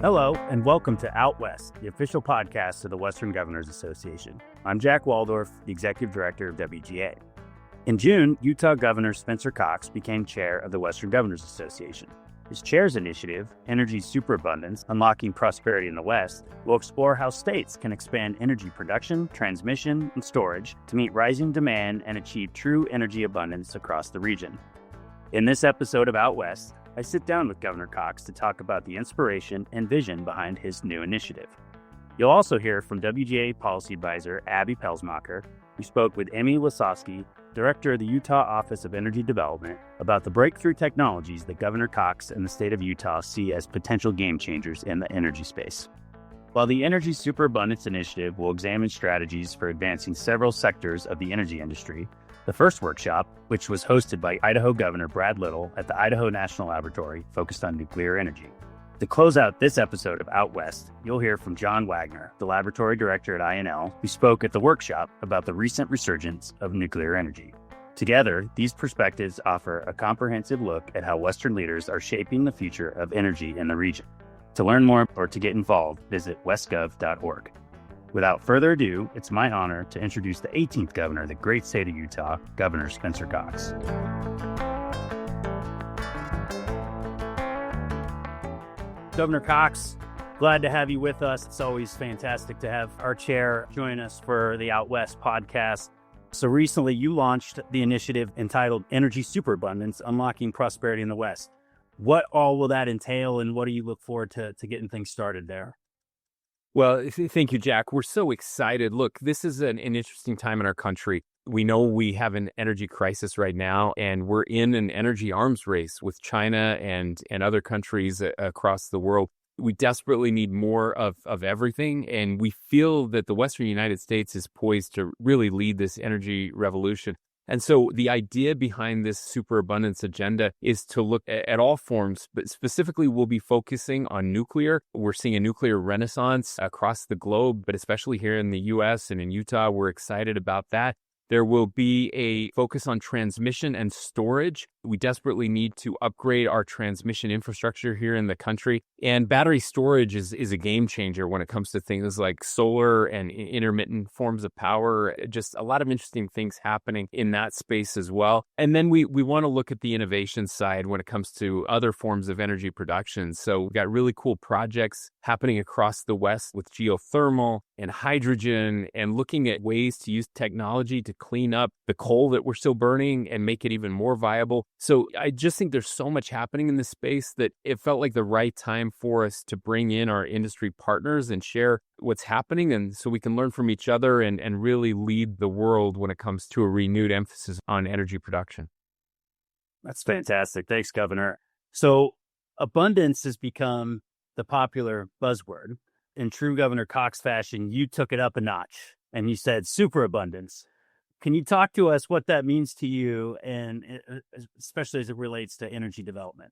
Hello, and welcome to Out West, the official podcast of the Western Governors Association. I'm Jack Waldorf, the Executive Director of WGA. In June, Utah Governor Spencer Cox became chair of the Western Governors Association. His chair's initiative, Energy Superabundance, Unlocking Prosperity in the West, will explore how states can expand energy production, transmission, and storage to meet rising demand and achieve true energy abundance across the region. In this episode of Out West, I sit down with Governor Cox to talk about the inspiration and vision behind his new initiative. You'll also hear from WGA Policy Advisor Emy Pelsmaeker, who spoke with Emy Lesofski, Director of the Utah Office of Energy Development, about the breakthrough technologies that Governor Cox and the state of Utah see as potential game changers in the energy space. While the Energy Superabundance initiative will examine strategies for advancing several sectors of the energy industry, the first workshop, which was hosted by Idaho Governor Brad Little at the Idaho National Laboratory, focused on nuclear energy. To close out this episode of Out West, you'll hear from John Wagner, the laboratory director at INL, who spoke at the workshop about the recent resurgence of nuclear energy. Together, these perspectives offer a comprehensive look at how Western leaders are shaping the future of energy in the region. To learn more or to get involved, visit westgov.org. Without further ado, it's my honor to introduce the 18th governor of the great state of Utah, Governor Spencer Cox. Governor Cox, glad to have you with us. It's always fantastic to have our chair join us for the Out West podcast. So recently you launched the initiative entitled Energy Superabundance, Unlocking Prosperity in the West. What all will that entail, and what do you look forward to getting things started there? Well, thank you, Jack. We're so excited. Look, this is an interesting time in our country. We know we have an energy crisis right now, and we're in an energy arms race with China and other countries across the world. We desperately need more of everything, and we feel that the Western United States is poised to really lead this energy revolution. And so the idea behind this superabundance agenda is to look at all forms, but specifically we'll be focusing on nuclear. We're seeing a nuclear renaissance across the globe, but especially here in the U.S. and in Utah, we're excited about that. There will be a focus on transmission and storage. We desperately need to upgrade our transmission infrastructure here in the country. And battery storage is a game changer when it comes to things like solar and intermittent forms of power. Just a lot of interesting things happening in that space as well. And then we want to look at the innovation side when it comes to other forms of energy production. So we've got really cool projects happening across the West with geothermal and hydrogen, and looking at ways to use technology to clean up the coal that we're still burning and make it even more viable. So I just think there's so much happening in this space that it felt like the right time for us to bring in our industry partners and share what's happening, and so we can learn from each other and really lead the world when it comes to a renewed emphasis on energy production. That's fantastic. Thanks, Governor. So abundance has become the popular buzzword. In true Governor Cox fashion, you took it up a notch and you said superabundance. Can you talk to us what that means to you, and especially as it relates to energy development?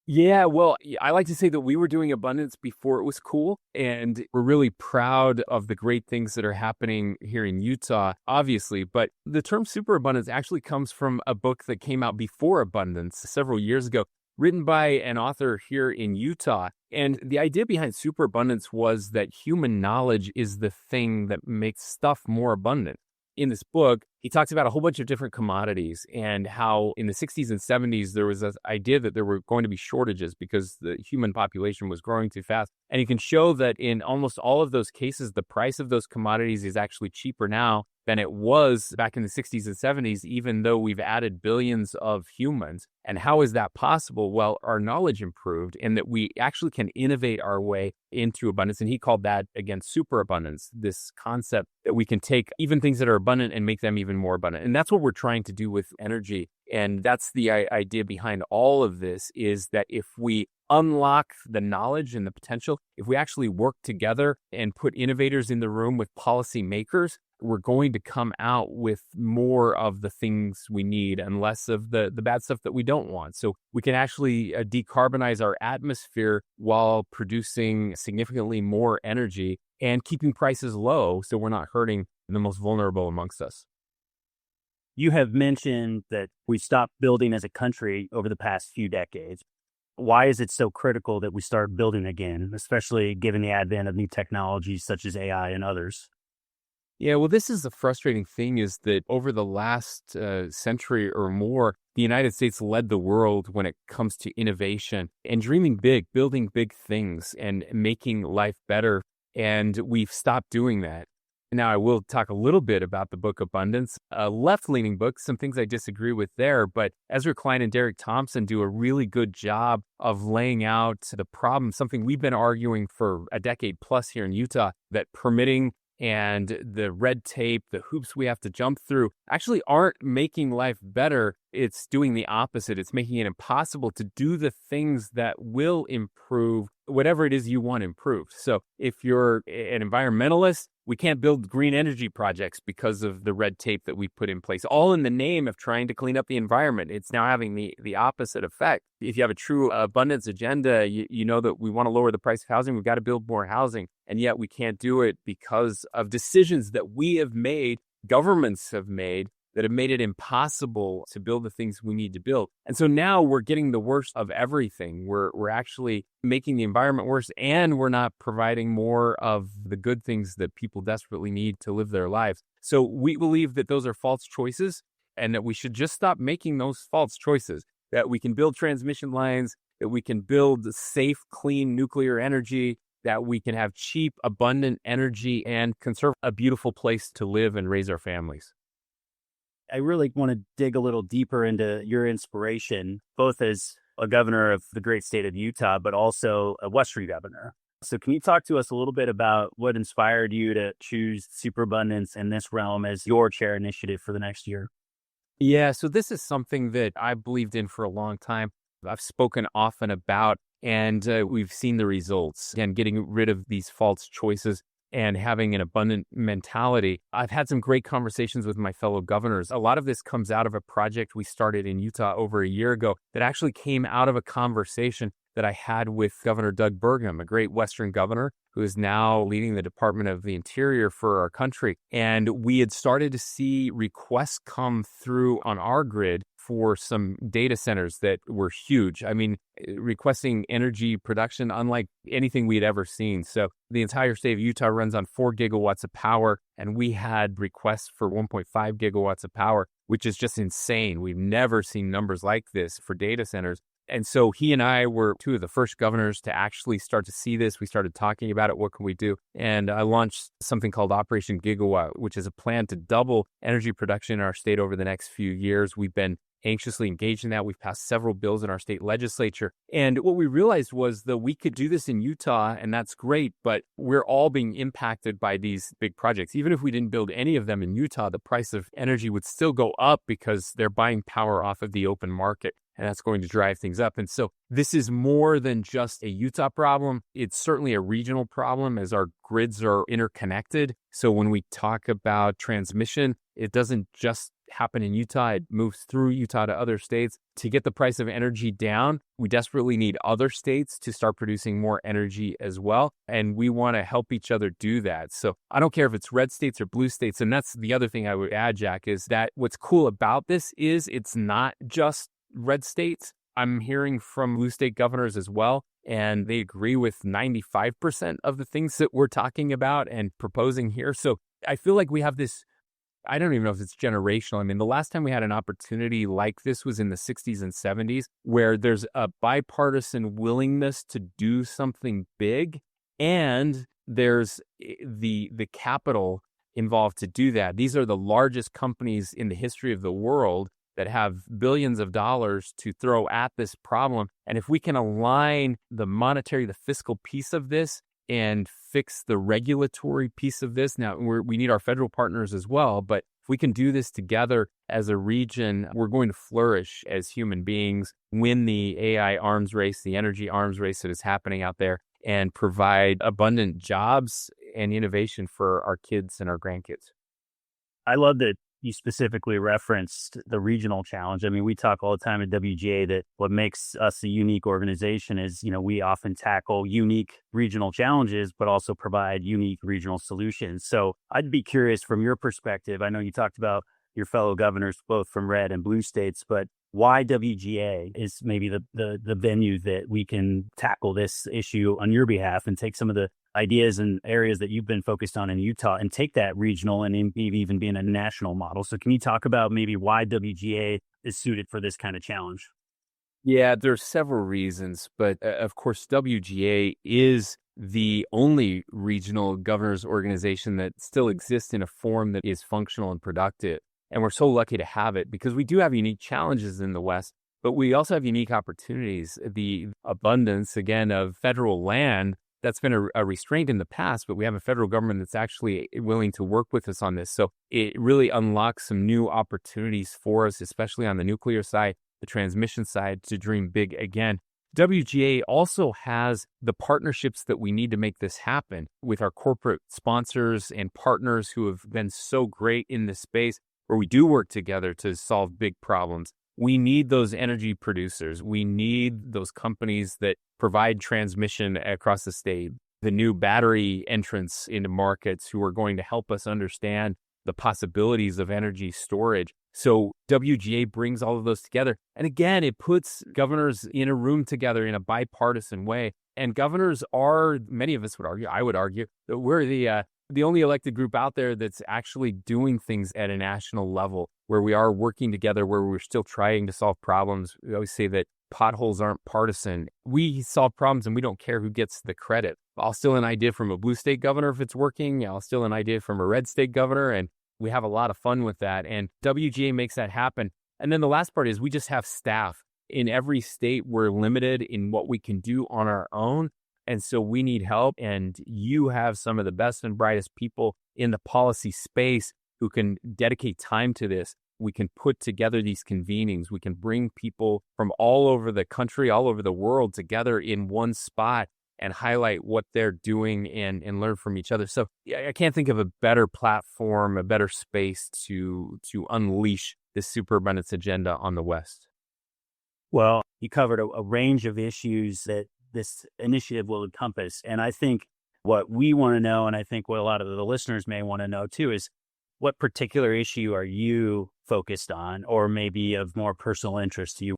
Yeah, well, I like to say that we were doing abundance before it was cool, and we're really proud of the great things that are happening here in Utah, obviously. But the term superabundance actually comes from a book that came out before abundance several years ago, written by an author here in Utah. And the idea behind superabundance was that human knowledge is the thing that makes stuff more abundant. In this book, he talks about a whole bunch of different commodities and how in the 60s and 70s, there was this idea that there were going to be shortages because the human population was growing too fast. And he can show that in almost all of those cases, the price of those commodities is actually cheaper now than it was back in the 60s and 70s, even though we've added billions of humans. And how is that possible? Well, our knowledge improved, and that we actually can innovate our way into abundance. And he called that, again, superabundance, this concept that we can take even things that are abundant and make them even more abundant. And that's what we're trying to do with energy. And that's the idea behind all of this, is that if we unlock the knowledge and the potential, if we actually work together and put innovators in the room with policymakers, we're going to come out with more of the things we need and less of the bad stuff that we don't want. So we can actually decarbonize our atmosphere while producing significantly more energy and keeping prices low so we're not hurting the most vulnerable amongst us. You have mentioned that we stopped building as a country over the past few decades. Why is it so critical that we start building again, especially given the advent of new technologies such as AI and others? Yeah, well, this is the frustrating thing is that over the last century or more, the United States led the world when it comes to innovation and dreaming big, building big things and making life better. And we've stopped doing that. Now, I will talk a little bit about the book Abundance, a left-leaning book, some things I disagree with there, but Ezra Klein and Derek Thompson do a really good job of laying out the problem, something we've been arguing for a decade plus here in Utah, that permitting and the red tape, the hoops we have to jump through actually aren't making life better. It's doing the opposite. It's making it impossible to do the things that will improve whatever it is you want improved. So if you're an environmentalist, we can't build green energy projects because of the red tape that we put in place, all in the name of trying to clean up the environment. It's now having the opposite effect. If you have a true abundance agenda, you know that we want to lower the price of housing. We've got to build more housing. And yet we can't do it because of decisions that we have made, governments have made, that have made it impossible to build the things we need to build. And so now we're getting the worst of everything. We're actually making the environment worse, and we're not providing more of the good things that people desperately need to live their lives. So we believe that those are false choices and that we should just stop making those false choices, that we can build transmission lines, that we can build safe, clean nuclear energy, that we can have cheap, abundant energy and conserve a beautiful place to live and raise our families. I really want to dig a little deeper into your inspiration, both as a governor of the great state of Utah, but also a Western governor. So can you talk to us a little bit about what inspired you to choose superabundance in this realm as your chair initiative for the next year? Yeah, so this is something that I believed in for a long time. I've spoken often about, and we've seen the results. Again, getting rid of these false choices and having an abundant mentality. I've had some great conversations with my fellow governors. A lot of this comes out of a project we started in Utah over a year ago that actually came out of a conversation that I had with Governor Doug Burgum, a great Western governor who is now leading the Department of the Interior for our country. And we had started to see requests come through on our grid for some data centers that were huge. I mean, requesting energy production unlike anything we had ever seen. So the entire state of Utah runs on 4 gigawatts of power, and we had requests for 1.5 gigawatts of power, which is just insane. We've never seen numbers like this for data centers. And so he and I were two of the first governors to actually start to see this. We started talking about it. What can we do? And I launched something called Operation Gigawatt, which is a plan to double energy production in our state over the next few years. We've been anxiously engaged in that. We've passed several bills in our state legislature. And what we realized was that we could do this in Utah, and that's great, but we're all being impacted by these big projects. Even if we didn't build any of them in Utah, the price of energy would still go up because they're buying power off of the open market. And that's going to drive things up. And so this is more than just a Utah problem. It's certainly a regional problem as our grids are interconnected. So when we talk about transmission, it doesn't just happen in Utah. It moves through Utah to other states. To get the price of energy down, we desperately need other states to start producing more energy as well. And we want to help each other do that. So I don't care if it's red states or blue states. And that's the other thing I would add, Jack, is that what's cool about this is it's not just red states. I'm hearing from blue state governors as well, and they agree with 95% of the things that we're talking about and proposing here. So I feel like we have this, I don't even know if it's generational. I mean, the last time we had an opportunity like this was in the 60s and 70s, where there's a bipartisan willingness to do something big, and there's the capital involved to do that. These are the largest companies in the history of the world that have billions of dollars to throw at this problem. And if we can align the monetary, the fiscal piece of this and fix the regulatory piece of this, now we need our federal partners as well, but if we can do this together as a region, we're going to flourish as human beings, win the AI arms race, the energy arms race that is happening out there, and provide abundant jobs and innovation for our kids and our grandkids. I love that you specifically referenced the regional challenge. I mean, we talk all the time at WGA that what makes us a unique organization is, we often tackle unique regional challenges, but also provide unique regional solutions. So I'd be curious from your perspective. I know you talked about your fellow governors, both from red and blue states, but why WGA is maybe the venue that we can tackle this issue on your behalf and take some of the ideas and areas that you've been focused on in Utah and take that regional and maybe even being a national model. So can you talk about maybe why WGA is suited for this kind of challenge? Yeah, there's several reasons, but of course, WGA is the only regional governors organization that still exists in a form that is functional and productive. And we're so lucky to have it because we do have unique challenges in the West, but we also have unique opportunities. The abundance, again, of federal land, that's been a restraint in the past, but we have a federal government that's actually willing to work with us on this. So it really unlocks some new opportunities for us, especially on the nuclear side, the transmission side, to dream big again. WGA also has the partnerships that we need to make this happen with our corporate sponsors and partners who have been so great in this space where we do work together to solve big problems. We need those energy producers. We need those companies that provide transmission across the state, the new battery entrants into markets who are going to help us understand the possibilities of energy storage. So WGA brings all of those together. And again, it puts governors in a room together in a bipartisan way. And governors are, many of us would argue, I would argue, that we're the only elected group out there that's actually doing things at a national level, where we are working together, where we're still trying to solve problems. We always say that potholes aren't partisan. We solve problems and we don't care who gets the credit. I'll steal an idea from a blue state governor if it's working. I'll steal an idea from a red state governor, and we have a lot of fun with that. And WGA makes that happen. And then the last part is we just have staff. In every state, we're limited in what we can do on our own. And so we need help. And you have some of the best and brightest people in the policy space who can dedicate time to this. We can put together these convenings. We can bring people from all over the country, all over the world together in one spot and highlight what they're doing and learn from each other. So I can't think of a better platform, a better space to unleash this superabundance agenda on the West. Well, you covered a range of issues that this initiative will encompass. And I think what we want to know, and I think what a lot of the listeners may want to know too, is what particular issue are you focused on or maybe of more personal interest to you?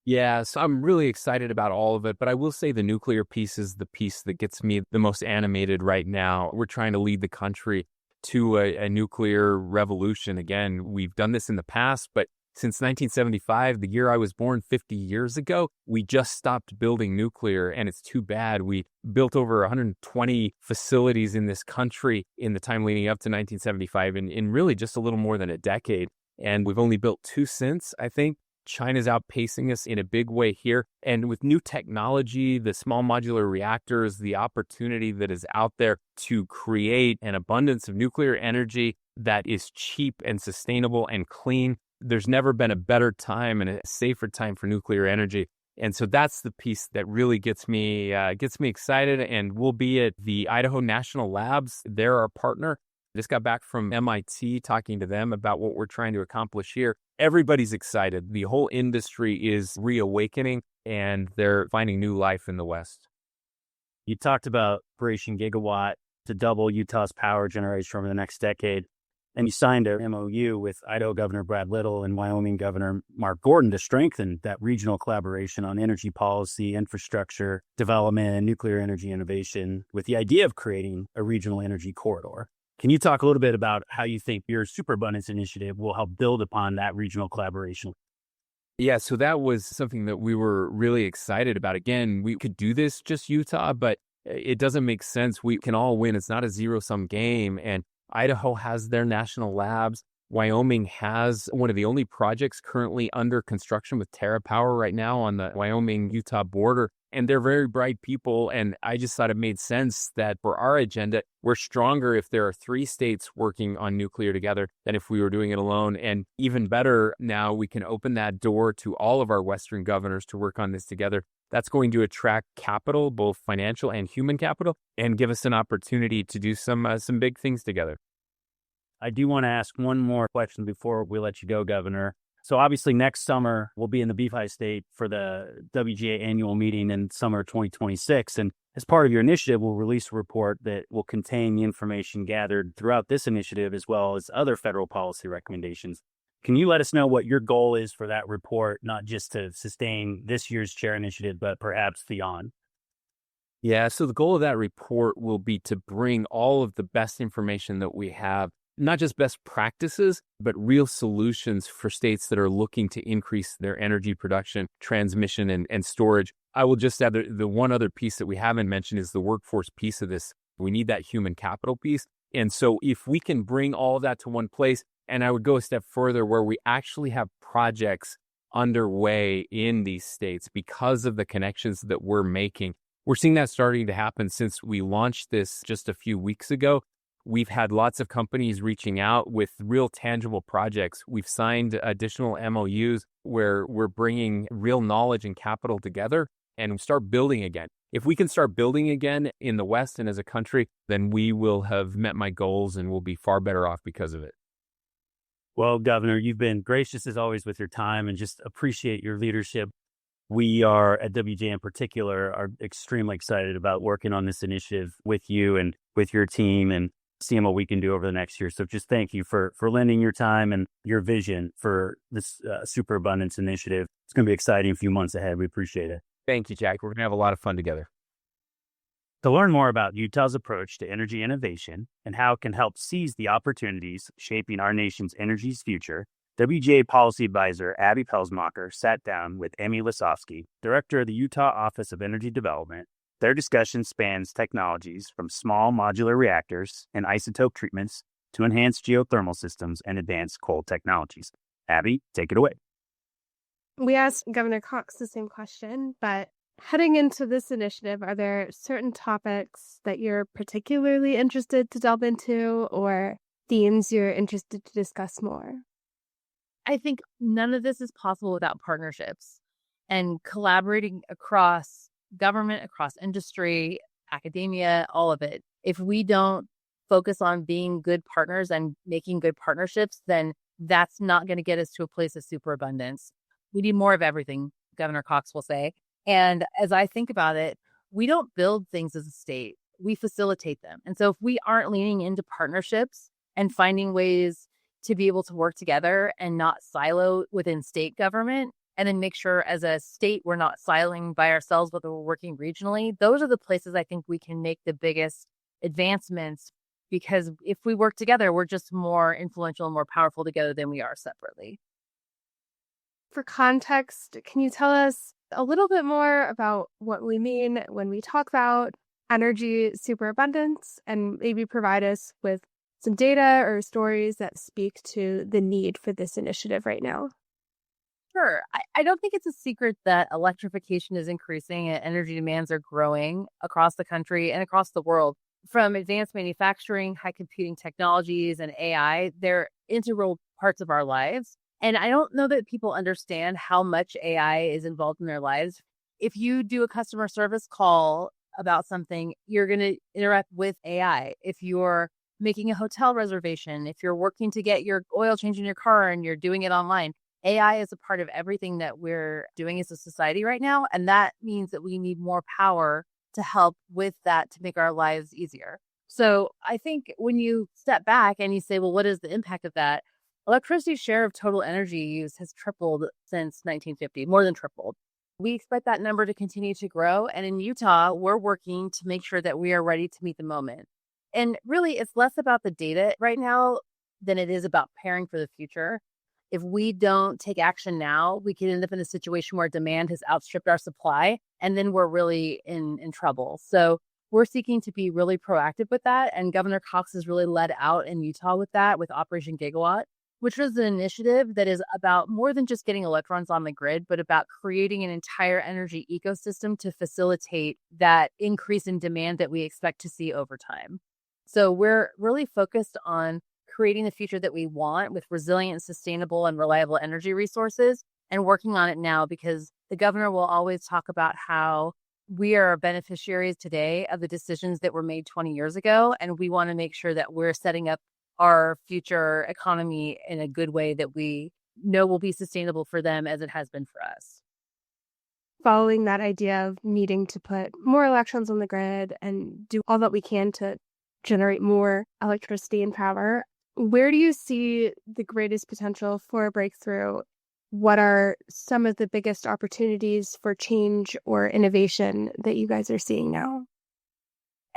Yeah, so I'm really excited about all of it, but I will say the nuclear piece is the piece that gets me the most animated right now. We're trying to lead the country to a nuclear revolution. Again, we've done this in the past, but since 1975, the year I was born 50 years ago, we just stopped building nuclear, and it's too bad. We built over 120 facilities in this country in the time leading up to 1975 in really just a little more than a decade. And we've only built 2 since, I think. China's outpacing us in a big way here. And with new technology, the small modular reactors, the opportunity that is out there to create an abundance of nuclear energy that is cheap and sustainable and clean, there's never been a better time and a safer time for nuclear energy. And so that's the piece that really gets me excited. And we'll be at the Idaho National Labs. They're our partner. I just got back from MIT talking to them about what we're trying to accomplish here. Everybody's excited. The whole industry is reawakening and they're finding new life in the West. You talked about Operation Gigawatt to double Utah's power generation over the next decade. And you signed an MOU with Idaho Governor Brad Little and Wyoming Governor Mark Gordon to strengthen that regional collaboration on energy policy, infrastructure, development, and nuclear energy innovation with the idea of creating a regional energy corridor. Can you talk a little bit about how you think your Superabundance initiative will help build upon that regional collaboration? Yeah, so that was something that we were really excited about. Again, we could do this just Utah, but it doesn't make sense. We can all win. It's not a zero-sum game. And Idaho has their national labs. Wyoming has one of the only projects currently under construction with TerraPower right now on the Wyoming-Utah border. And they're very bright people. And I just thought it made sense that for our agenda, we're stronger if there are 3 states working on nuclear together than if we were doing it alone. And even better, now we can open that door to all of our Western governors to work on this together. That's going to attract capital, both financial and human capital, and give us an opportunity to do some big things together. I do want to ask one more question before we let you go, Governor. So obviously next summer, we'll be in the Beefi State for the WGA annual meeting in summer 2026. And as part of your initiative, we'll release a report that will contain the information gathered throughout this initiative, as well as other federal policy recommendations. Can you let us know what your goal is for that report, not just to sustain this year's chair initiative, but perhaps beyond? Yeah, so the goal of that report will be to bring all of the best information that we have, not just best practices, but real solutions for states that are looking to increase their energy production, transmission, and storage. I will just add the one other piece that we haven't mentioned is the workforce piece of this. We need that human capital piece. And so if we can bring all of that to one place, and I would go a step further where we actually have projects underway in these states because of the connections that we're making. We're seeing that starting to happen since we launched this just a few weeks ago. We've had lots of companies reaching out with real tangible projects. We've signed additional MOUs where we're bringing real knowledge and capital together and start building again. If we can start building again in the West and as a country, then we will have met my goals and we'll be far better off because of it. Well, Governor, you've been gracious as always with your time and just appreciate your leadership. We are at WJ in particular are extremely excited about working on this initiative with you and with your team and seeing what we can do over the next year. So just thank you for lending your time and your vision for this Superabundance initiative. It's going to be exciting a few months ahead. We appreciate it. Thank you, Jack. We're going to have a lot of fun together. To learn more about Utah's approach to energy innovation and how it can help seize the opportunities shaping our nation's energy future, WGA Policy Advisor Abby Pelsmaeker sat down with Emy Lesofski, Director of the Utah Office of Energy Development. Their discussion spans technologies from small modular reactors and isotope treatments to enhanced geothermal systems and advanced coal technologies. Abby, take it away. We asked Governor Cox the same question, but heading into this initiative, are there certain topics that you're particularly interested to delve into or themes you're interested to discuss more? I think none of this is possible without partnerships and collaborating across government, across industry, academia, all of it. If we don't focus on being good partners and making good partnerships, then that's not going to get us to a place of superabundance. We need more of everything, Governor Cox will say. And as I think about it, we don't build things as a state. We facilitate them. And so if we aren't leaning into partnerships and finding ways to be able to work together and not silo within state government, and then make sure as a state we're not siloing by ourselves, but we're working regionally, those are the places I think we can make the biggest advancements, because if we work together, we're just more influential and more powerful together than we are separately. For context, can you tell us a little bit more about what we mean when we talk about energy superabundance and maybe provide us with some data or stories that speak to the need for this initiative right now? Sure. I don't think it's a secret that electrification is increasing and energy demands are growing across the country and across the world. From advanced manufacturing, high computing technologies, and AI, they're integral parts of our lives. And I don't know that people understand how much AI is involved in their lives. If you do a customer service call about something, you're going to interact with AI. If you're making a hotel reservation, if you're working to get your oil change in your car and you're doing it online, AI is a part of everything that we're doing as a society right now. And that means that we need more power to help with that to make our lives easier. So I think when you step back and you say, well, what is the impact of that? Electricity's share of total energy use has tripled since 1950, more than tripled. We expect that number to continue to grow. And in Utah, we're working to make sure that we are ready to meet the moment. And really, it's less about the data right now than it is about preparing for the future. If we don't take action now, we could end up in a situation where demand has outstripped our supply, and then we're really in trouble. So we're seeking to be really proactive with that. And Governor Cox has really led out in Utah with that, with Operation Gigawatt, which was an initiative that is about more than just getting electrons on the grid, but about creating an entire energy ecosystem to facilitate that increase in demand that we expect to see over time. So we're really focused on creating the future that we want with resilient, sustainable, and reliable energy resources, and working on it now, because the governor will always talk about how we are beneficiaries today of the decisions that were made 20 years ago. And we want to make sure that we're setting up our future economy in a good way that we know will be sustainable for them as it has been for us. Following that idea of needing to put more electrons on the grid and do all that we can to generate more electricity and power, where do you see the greatest potential for a breakthrough? What are some of the biggest opportunities for change or innovation that you guys are seeing now?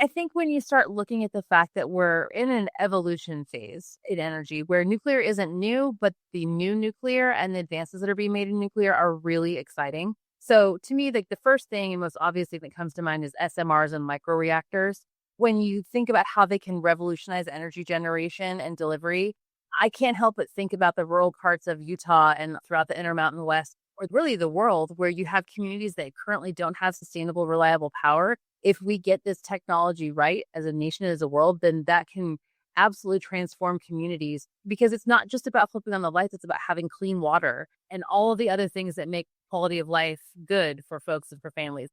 I think when you start looking at the fact that we're in an evolution phase in energy where nuclear isn't new, but the new nuclear and the advances that are being made in nuclear are really exciting. So to me, like the first thing and most obvious thing that comes to mind is SMRs and microreactors. When you think about how they can revolutionize energy generation and delivery, I can't help but think about the rural parts of Utah and throughout the Intermountain West, or really the world, where you have communities that currently don't have sustainable, reliable power. If we get this technology right as a nation, as a world, then that can absolutely transform communities, because it's not just about flipping on the lights, it's about having clean water and all of the other things that make quality of life good for folks and for families.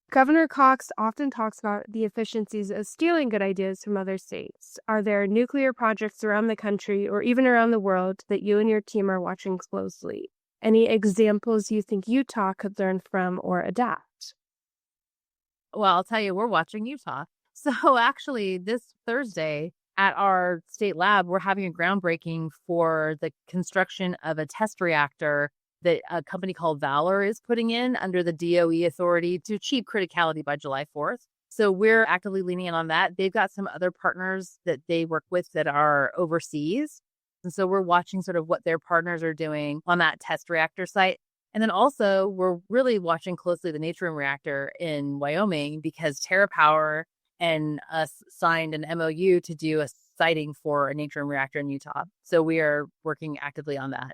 Governor Cox often talks about the efficiencies of stealing good ideas from other states. Are there nuclear projects around the country or even around the world that you and your team are watching closely? Any examples you think Utah could learn from or adapt? Well, I'll tell you, we're watching Utah. So actually, this Thursday at our state lab, we're having a groundbreaking for the construction of a test reactor that a company called Valor is putting in under the DOE authority to achieve criticality by July 4th. So we're actively leaning in on that. They've got some other partners that they work with that are overseas. And so we're watching sort of what their partners are doing on that test reactor site. And then also we're really watching closely the Natrium reactor in Wyoming, because TerraPower and us signed an MOU to do a siting for a Natrium reactor in Utah. So we are working actively on that.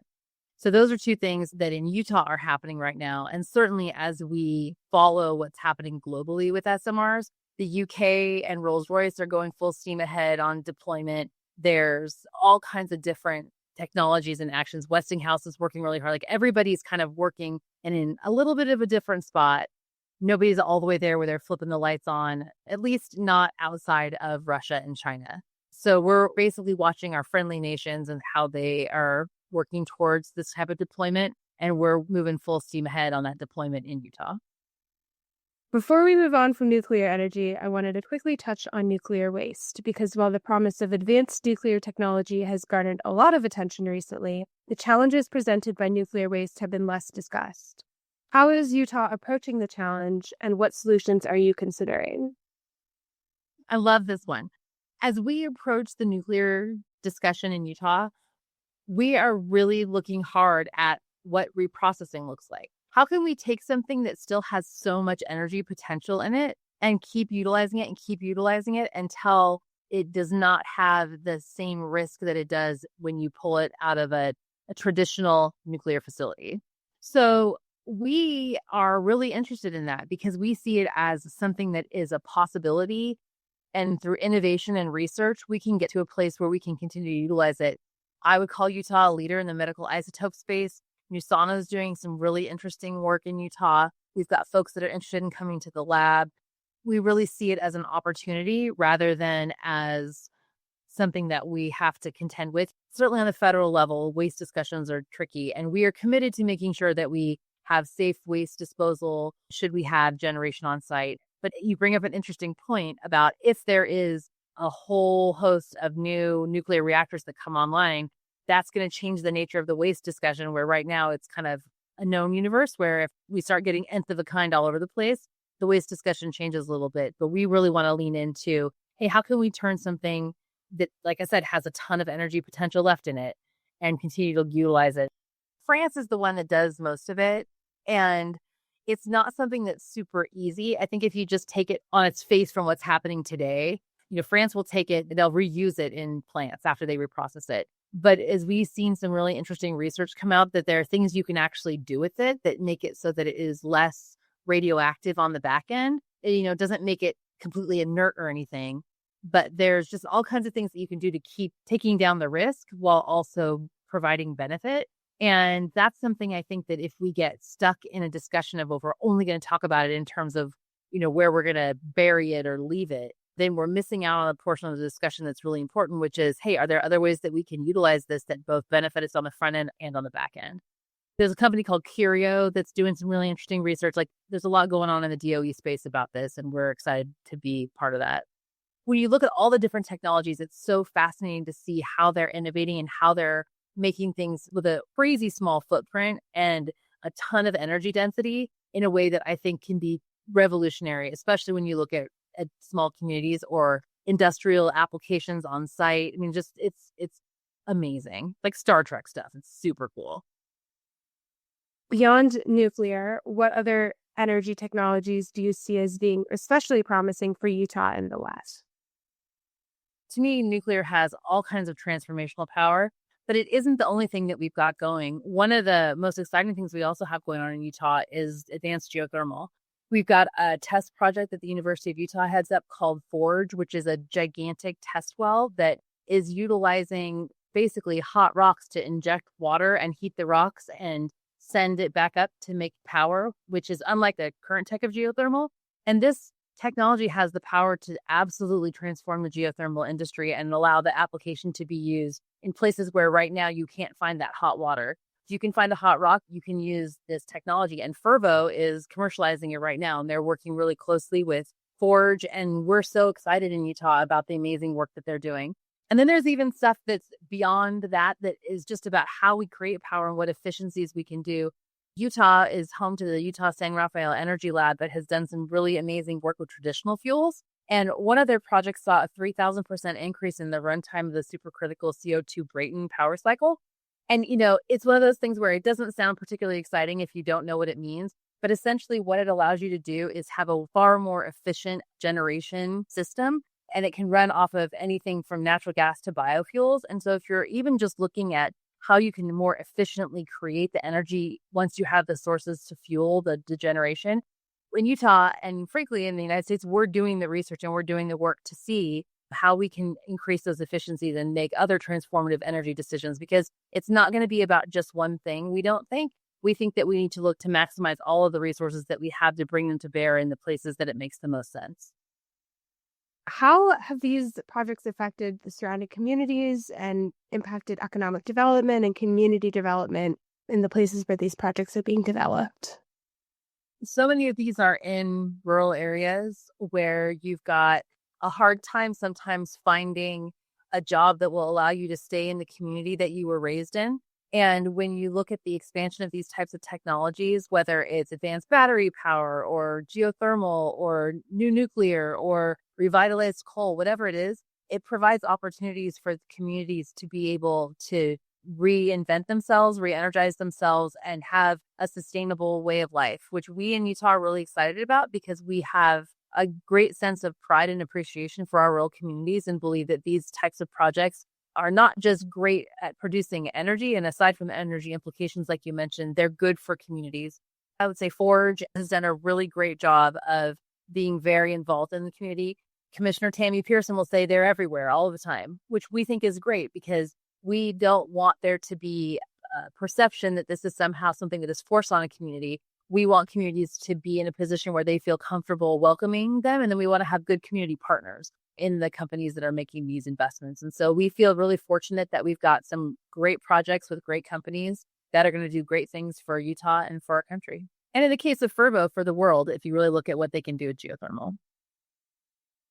So those are two things that in Utah are happening right now. And certainly as we follow what's happening globally with SMRs, the UK and Rolls-Royce are going full steam ahead on deployment. There's all kinds of different technologies and actions. Westinghouse is working really hard. Like everybody's kind of working and in a little bit of a different spot. Nobody's all the way there where they're flipping the lights on, at least not outside of Russia and China. So we're basically watching our friendly nations and how they are working towards this type of deployment, and we're moving full steam ahead on that deployment in Utah. Before we move on from nuclear energy, I wanted to quickly touch on nuclear waste, because while the promise of advanced nuclear technology has garnered a lot of attention recently, the challenges presented by nuclear waste have been less discussed. How is Utah approaching the challenge, and what solutions are you considering? I love this one. As we approach the nuclear discussion in Utah, we are really looking hard at what reprocessing looks like. How can we take something that still has so much energy potential in it and keep utilizing it until it does not have the same risk that it does when you pull it out of a traditional nuclear facility? So we are really interested in that because we see it as something that is a possibility. And through innovation and research, we can get to a place where we can continue to utilize it. I would call Utah a leader in the medical isotope space. USANA is doing some really interesting work in Utah. We've got folks that are interested in coming to the lab. We really see it as an opportunity rather than as something that we have to contend with. Certainly on the federal level, waste discussions are tricky, and we are committed to making sure that we have safe waste disposal should we have generation on site. But you bring up an interesting point about if there is a whole host of new nuclear reactors that come online, that's going to change the nature of the waste discussion, where right now it's kind of a known universe where if we start getting nth of a kind all over the place, the waste discussion changes a little bit. But we really want to lean into, hey, how can we turn something that, like I said, has a ton of energy potential left in it and continue to utilize it? France is the one that does most of it. And it's not something that's super easy. I think if you just take it on its face from what's happening today, France will take it, they'll reuse it in plants after they reprocess it. But as we've seen some really interesting research come out, that there are things you can actually do with it that make it so that it is less radioactive on the back end. It, doesn't make it completely inert or anything, but there's just all kinds of things that you can do to keep taking down the risk while also providing benefit. And that's something I think that if we get stuck in a discussion of, we're only going to talk about it in terms of, where we're going to bury it or leave it, then we're missing out on a portion of the discussion that's really important, which is, hey, are there other ways that we can utilize this that both benefit us on the front end and on the back end? There's a company called Curio that's doing some really interesting research. Like, there's a lot going on in the DOE space about this, and we're excited to be part of that. When you look at all the different technologies, it's so fascinating to see how they're innovating and how they're making things with a crazy small footprint and a ton of energy density in a way that I think can be revolutionary, especially when you look at small communities or industrial applications on site. I mean, just it's amazing. Like Star Trek stuff. It's super cool. Beyond nuclear, what other energy technologies do you see as being especially promising for Utah and the West? To me, nuclear has all kinds of transformational power, but it isn't the only thing that we've got going. One of the most exciting things we also have going on in Utah is advanced geothermal. We've got a test project that the University of Utah heads up called Forge, which is a gigantic test well that is utilizing basically hot rocks to inject water and heat the rocks and send it back up to make power, which is unlike the current tech of geothermal. And this technology has the power to absolutely transform the geothermal industry and allow the application to be used in places where right now you can't find that hot water. If you can find a hot rock, you can use this technology. And Fervo is commercializing it right now, and they're working really closely with Forge. And we're so excited in Utah about the amazing work that they're doing. And then there's even stuff that's beyond that is just about how we create power and what efficiencies we can do. Utah is home to the Utah San Rafael Energy Lab that has done some really amazing work with traditional fuels. And one of their projects saw a 3,000% increase in the runtime of the supercritical CO2 Brayton power cycle. And, it's one of those things where it doesn't sound particularly exciting if you don't know what it means. But essentially what it allows you to do is have a far more efficient generation system. And it can run off of anything from natural gas to biofuels. And so if you're even just looking at how you can more efficiently create the energy once you have the sources to fuel the generation, in Utah and frankly in the United States, we're doing the research and we're doing the work to see how we can increase those efficiencies and make other transformative energy decisions, because it's not going to be about just one thing. We don't think. We think that we need to look to maximize all of the resources that we have to bring them to bear in the places that it makes the most sense. How have these projects affected the surrounding communities and impacted economic development and community development in the places where these projects are being developed? So many of these are in rural areas where you've got a hard time sometimes finding a job that will allow you to stay in the community that you were raised in. And when you look at the expansion of these types of technologies, whether it's advanced battery power or geothermal or new nuclear or revitalized coal, whatever it is, it provides opportunities for communities to be able to reinvent themselves, re-energize themselves, and have a sustainable way of life, which we in Utah are really excited about because we have a great sense of pride and appreciation for our rural communities and believe that these types of projects are not just great at producing energy. And aside from the energy implications, like you mentioned, they're good for communities. I would say Forge has done a really great job of being very involved in the community. Commissioner Tammy Pearson will say they're everywhere all the time, which we think is great because we don't want there to be a perception that this is somehow something that is forced on a community. We want communities to be in a position where they feel comfortable welcoming them. And then we want to have good community partners in the companies that are making these investments. And so we feel really fortunate that we've got some great projects with great companies that are going to do great things for Utah and for our country. And in the case of Fervo, for the world, if you really look at what they can do with geothermal.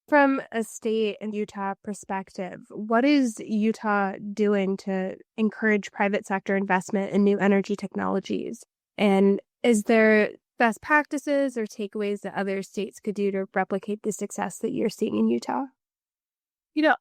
From a state and Utah perspective, what is Utah doing to encourage private sector investment in new energy technologies? And is there best practices or takeaways that other states could do to replicate the success that you're seeing in Utah?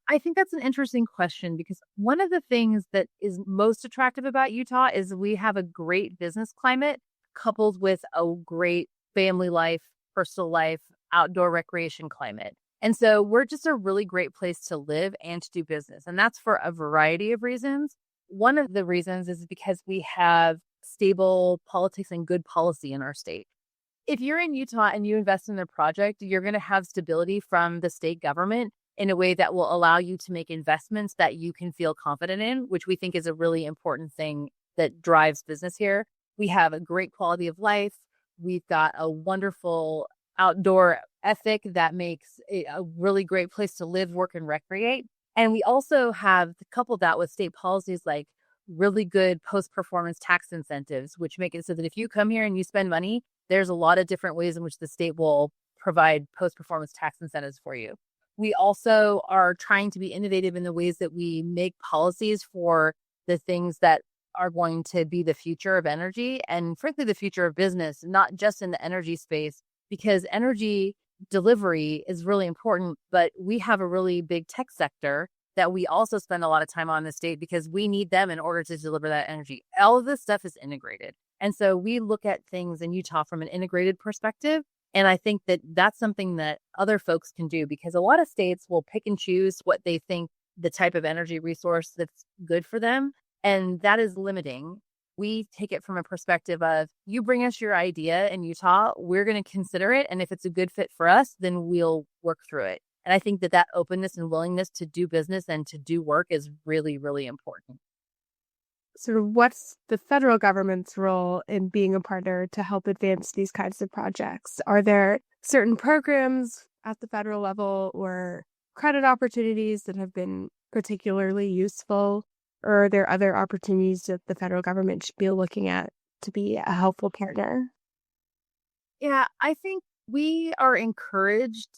I think that's an interesting question because one of the things that is most attractive about Utah is we have a great business climate coupled with a great family life, personal life, outdoor recreation climate. And so we're just a really great place to live and to do business. And that's for a variety of reasons. One of the reasons is because we have stable politics and good policy in our state. If you're in Utah and you invest in a project, you're going to have stability from the state government in a way that will allow you to make investments that you can feel confident in, which we think is a really important thing that drives business here. We have a great quality of life. We've got a wonderful outdoor ethic that makes it a really great place to live, work, and recreate. And we also have coupled that with state policies like really good post-performance tax incentives, which make it so that if you come here and you spend money, there's a lot of different ways in which the state will provide post-performance tax incentives for you. We also are trying to be innovative in the ways that we make policies for the things that are going to be the future of energy and frankly, the future of business, not just in the energy space, because energy delivery is really important, but we have a really big tech sector that we also spend a lot of time on in the state because we need them in order to deliver that energy. All of this stuff is integrated. And so we look at things in Utah from an integrated perspective. And I think that that's something that other folks can do because a lot of states will pick and choose what they think the type of energy resource that's good for them. And that is limiting. We take it from a perspective of you bring us your idea in Utah, we're going to consider it. And if it's a good fit for us, then we'll work through it. And I think that that openness and willingness to do business and to do work is really, really important. Sort of what's the federal government's role in being a partner to help advance these kinds of projects? Are there certain programs at the federal level or credit opportunities that have been particularly useful? Or are there other opportunities that the federal government should be looking at to be a helpful partner? Yeah, I think we are encouraged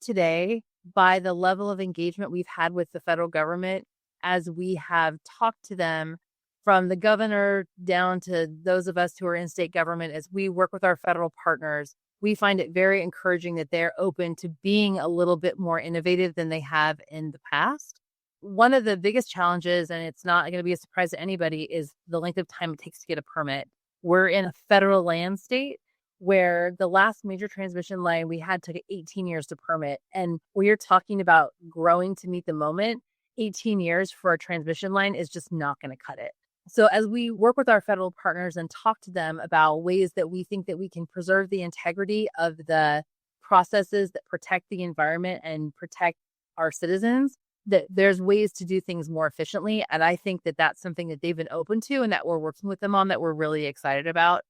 today by the level of engagement we've had with the federal government as we have talked to them from the governor down to those of us who are in state government. As we work with our federal partners, we find it very encouraging that they're open to being a little bit more innovative than they have in the past. One of the biggest challenges, and it's not going to be a surprise to anybody, is the length of time it takes to get a permit. We're in a federal land state where the last major transmission line we had took 18 years to permit. And we're talking about growing to meet the moment. 18 years for a transmission line is just not going to cut it. So as we work with our federal partners and talk to them about ways that we think that we can preserve the integrity of the processes that protect the environment and protect our citizens, that there's ways to do things more efficiently. And I think that that's something that they've been open to and that we're working with them on that we're really excited about.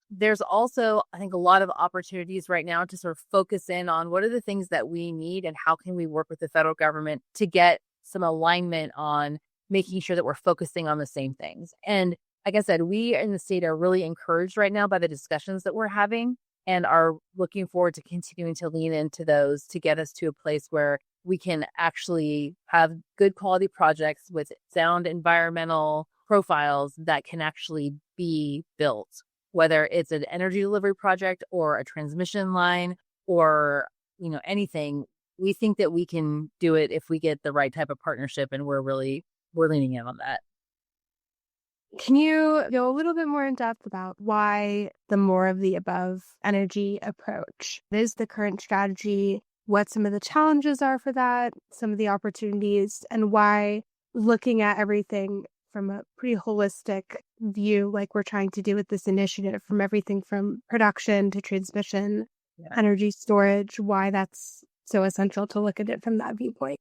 There's also, I think, a lot of opportunities right now to sort of focus in on what are the things that we need and how can we work with the federal government to get some alignment on making sure that we're focusing on the same things. And like I said, we in the state are really encouraged right now by the discussions that we're having and are looking forward to continuing to lean into those to get us to a place where we can actually have good quality projects with sound environmental profiles that can actually be built, whether it's an energy delivery project or a transmission line or, anything. We think that we can do it if we get the right type of partnership, and we're leaning in on that. Can you go a little bit more in depth about why the more of the above energy approach? What is the current strategy? What some of the challenges are for that, some of the opportunities, and why looking at everything from a pretty holistic view, like we're trying to do with this initiative, from everything from production to transmission, energy storage, why that's so essential to look at it from that viewpoint.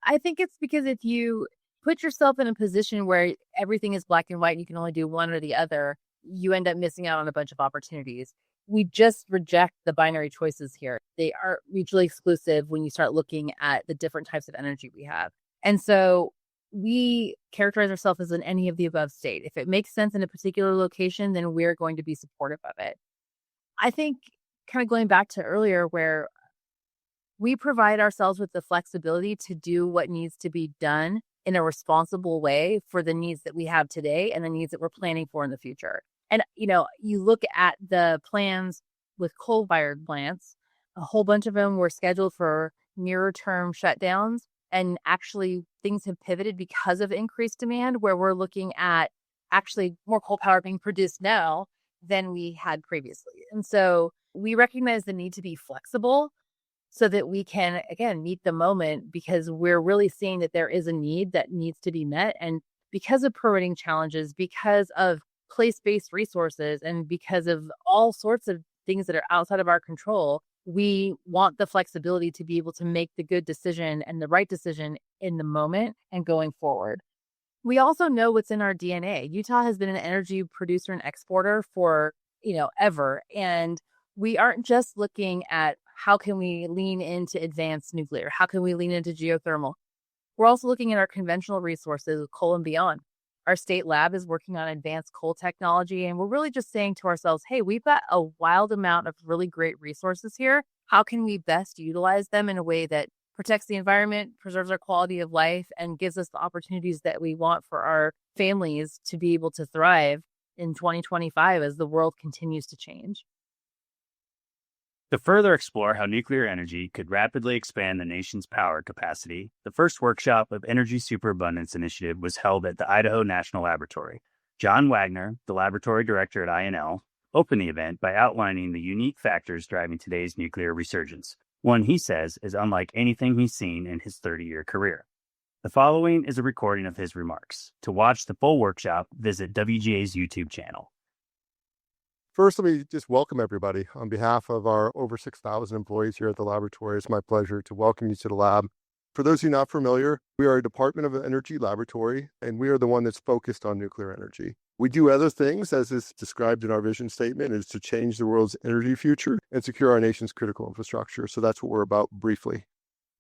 I think it's because if you put yourself in a position where everything is black and white and you can only do one or the other, you end up missing out on a bunch of opportunities. We just reject the binary choices here. They are mutually exclusive when you start looking at the different types of energy we have. And so we characterize ourselves as an any of the above state. If it makes sense in a particular location, then we're going to be supportive of it. I think kind of going back to earlier where we provide ourselves with the flexibility to do what needs to be done in a responsible way for the needs that we have today and the needs that we're planning for in the future. And, you look at the plans with coal-fired plants, a whole bunch of them were scheduled for nearer term shutdowns. And actually things have pivoted because of increased demand where we're looking at actually more coal power being produced now than we had previously. And so we recognize the need to be flexible so that we can, again, meet the moment because we're really seeing that there is a need that needs to be met. And because of permitting challenges, because of place-based resources, and because of all sorts of things that are outside of our control, we want the flexibility to be able to make the good decision and the right decision in the moment and going forward. We also know what's in our DNA. Utah has been an energy producer and exporter for, ever. And we aren't just looking at how can we lean into advanced nuclear, how can we lean into geothermal. We're also looking at our conventional resources, coal and beyond. Our state lab is working on advanced coal technology, and we're really just saying to ourselves, hey, we've got a wild amount of really great resources here. How can we best utilize them in a way that protects the environment, preserves our quality of life, and gives us the opportunities that we want for our families to be able to thrive in 2025 as the world continues to change? To further explore how nuclear energy could rapidly expand the nation's power capacity, the first workshop of Energy Superabundance initiative was held at the Idaho National Laboratory. John Wagner, the laboratory director at INL, opened the event by outlining the unique factors driving today's nuclear resurgence, one he says is unlike anything he's seen in his 30-year career. The following is a recording of his remarks. To watch the full workshop, visit WGA's YouTube channel. First, let me just welcome everybody. On behalf of our over 6,000 employees here at the laboratory, it's my pleasure to welcome you to the lab. For those of you not familiar, we are a Department of Energy laboratory, and we are the one that's focused on nuclear energy. We do other things, as is described in our vision statement, is to change the world's energy future and secure our nation's critical infrastructure. So that's what we're about briefly.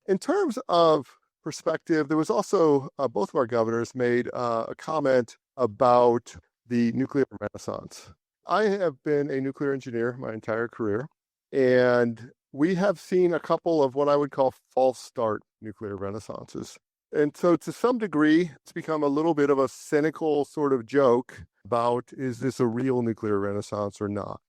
In terms of perspective, there was also, both of our governors made a comment about the nuclear renaissance. I have been a nuclear engineer my entire career, and we have seen a couple of what I would call false start nuclear renaissances. And so to some degree, it's become a little bit of a cynical sort of joke about, is this a real nuclear renaissance or not?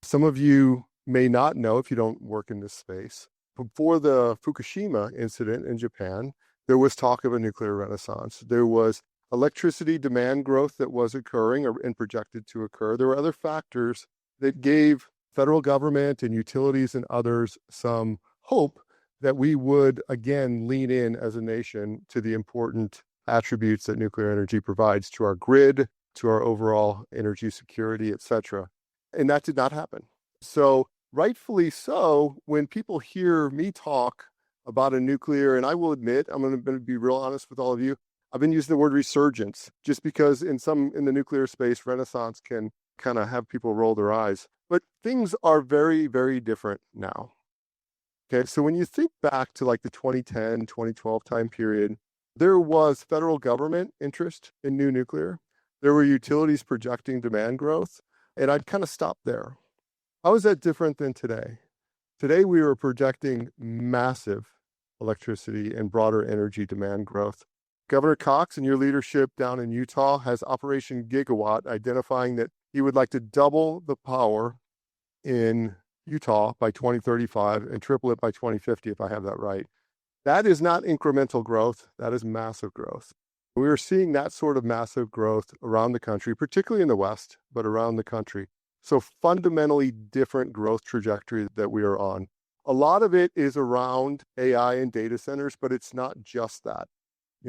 Some of you may not know if you don't work in this space. Before the Fukushima incident in Japan, there was talk of a nuclear renaissance. There was electricity demand growth that was occurring and projected to occur. There were other factors that gave federal government and utilities and others some hope that we would again lean in as a nation to the important attributes that nuclear energy provides to our grid, to our overall energy security, etc. And that did not happen. So rightfully so, when people hear me talk about a nuclear, and I will admit, I'm going to be real honest with all of you, I've been using the word resurgence just because in the nuclear space, renaissance can kind of have people roll their eyes. But things are very, very different now. Okay, so when you think back to like the 2010, 2012 time period, there was federal government interest in new nuclear. There were utilities projecting demand growth, and I'd kind of stop there. How is that different than today? Today, we are projecting massive electricity and broader energy demand growth. Governor Cox and your leadership down in Utah has Operation Gigawatt, identifying that he would like to double the power in Utah by 2035 and triple it by 2050, if I have that right. That is not incremental growth. That is massive growth. We are seeing that sort of massive growth around the country, particularly in the West, but around the country. So fundamentally different growth trajectory that we are on. A lot of it is around AI and data centers, but it's not just that.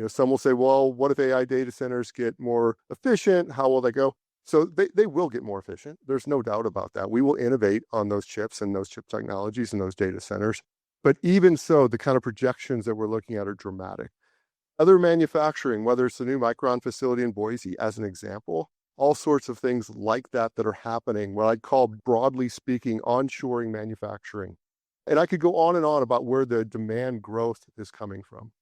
Some will say, well, what if AI data centers get more efficient? How will they go? So they will get more efficient. There's no doubt about that. We will innovate on those chips and those chip technologies and those data centers. But even so, the kind of projections that we're looking at are dramatic. Other manufacturing, whether it's the new Micron facility in Boise, as an example, all sorts of things like that are happening, what I'd call, broadly speaking, onshoring manufacturing. And I could go on and on about where the demand growth is coming from.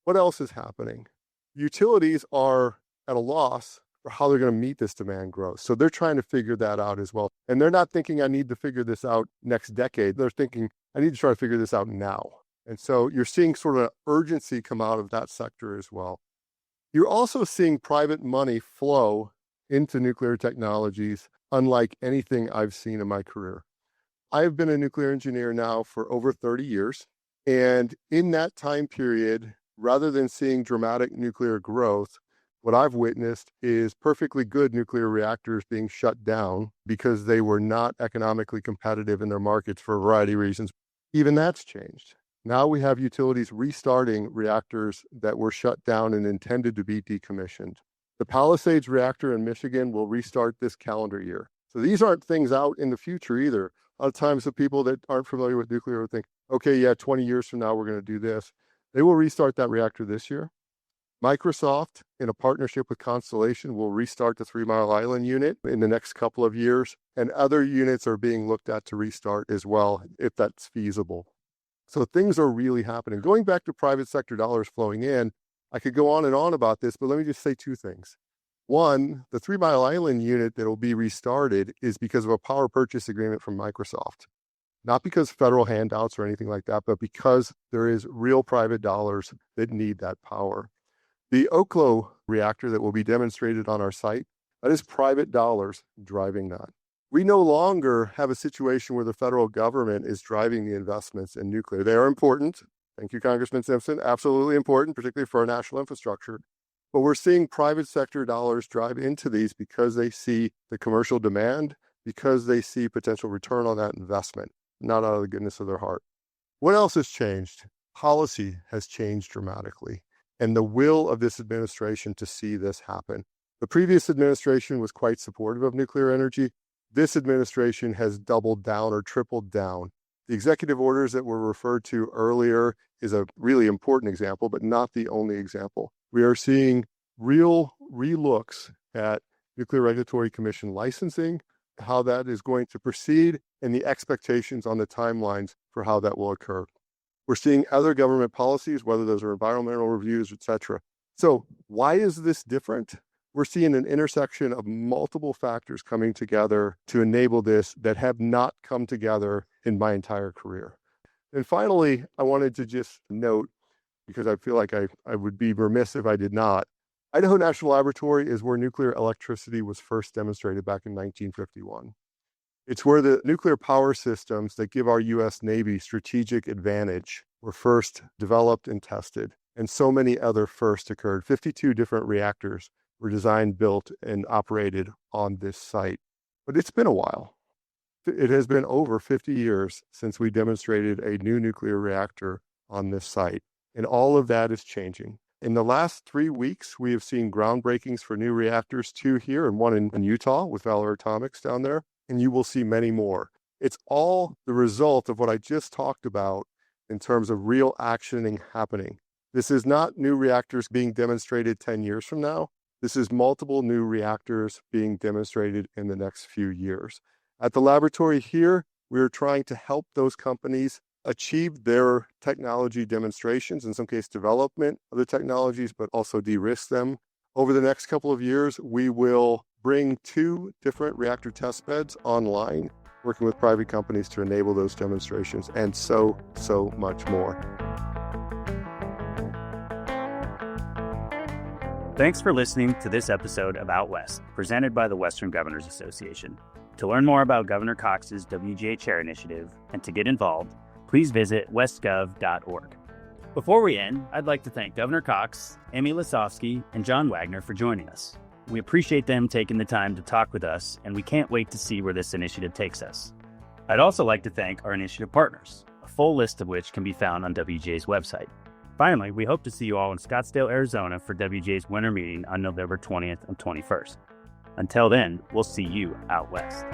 What else is happening? Utilities are at a loss for how they're going to meet this demand growth. So they're trying to figure that out as well. And they're not thinking, I need to figure this out next decade. They're thinking, I need to try to figure this out now. And so you're seeing sort of urgency come out of that sector as well. You're also seeing private money flow into nuclear technologies, unlike anything I've seen in my career. I have been a nuclear engineer now for over 30 years. And in that time period, rather than seeing dramatic nuclear growth, what I've witnessed is perfectly good nuclear reactors being shut down because they were not economically competitive in their markets for a variety of reasons. Even that's changed. Now we have utilities restarting reactors that were shut down and intended to be decommissioned. The Palisades reactor in Michigan will restart this calendar year. So these aren't things out in the future either. A lot of times the people that aren't familiar with nuclear would think, okay, yeah, 20 years from now, we're going to do this. They will restart that reactor this year. Microsoft, in a partnership with Constellation, will restart the 3 Mile Island unit in the next couple of years, and other units are being looked at to restart as well, if that's feasible. So things are really happening. Going back to private sector dollars flowing in, I could go on and on about this, but let me just say two things. One, the 3 Mile Island unit that will be restarted is because of a power purchase agreement from Microsoft. Not because federal handouts or anything like that, but because there is real private dollars that need that power. The Oklo reactor that will be demonstrated on our site, that is private dollars driving that. We no longer have a situation where the federal government is driving the investments in nuclear. They are important. Thank you, Congressman Simpson. Absolutely important, particularly for our national infrastructure. But we're seeing private sector dollars drive into these because they see the commercial demand, because they see potential return on that investment, not out of the goodness of their heart. What else has changed? Policy has changed dramatically, and the will of this administration to see this happen. The previous administration was quite supportive of nuclear energy. This administration has doubled down or tripled down. The executive orders that were referred to earlier is a really important example, but not the only example. We are seeing real relooks at Nuclear Regulatory Commission licensing, how that is going to proceed, and the expectations on the timelines for how that will occur. We're seeing other government policies, whether those are environmental reviews, etc. So why is this different? We're seeing an intersection of multiple factors coming together to enable this that have not come together in my entire career. And finally, I wanted to just note, because I feel like I would be remiss if I did not, Idaho National Laboratory is where nuclear electricity was first demonstrated back in 1951. It's where the nuclear power systems that give our U.S. Navy strategic advantage were first developed and tested. And so many other firsts occurred. 52 different reactors were designed, built, and operated on this site. But it's been a while. It has been over 50 years since we demonstrated a new nuclear reactor on this site. And all of that is changing. In the last 3 weeks, we have seen groundbreakings for new reactors, 2 here and 1 in Utah with Valor Atomics down there. And you will see many more. It's all the result of what I just talked about in terms of real actioning happening. This is not new reactors being demonstrated 10 years from now. This is multiple new reactors being demonstrated in the next few years. At the laboratory here, we're trying to help those companies achieve their technology demonstrations, in some case development of the technologies, but also de-risk them. Over the next couple of years, we will bring 2 different reactor test beds online, working with private companies to enable those demonstrations, and so much more. Thanks for listening to this episode of Out West, presented by the Western Governors Association. To learn more about Governor Cox's WGA Chair Initiative and to get involved, please visit westgov.org. Before we end, I'd like to thank Governor Cox, Emy Lesofski, and John Wagner for joining us. We appreciate them taking the time to talk with us, and we can't wait to see where this initiative takes us. I'd also like to thank our initiative partners, a full list of which can be found on WGA's website. Finally, we hope to see you all in Scottsdale, Arizona for WGA's winter meeting on November 20th and 21st. Until then, we'll see you out west.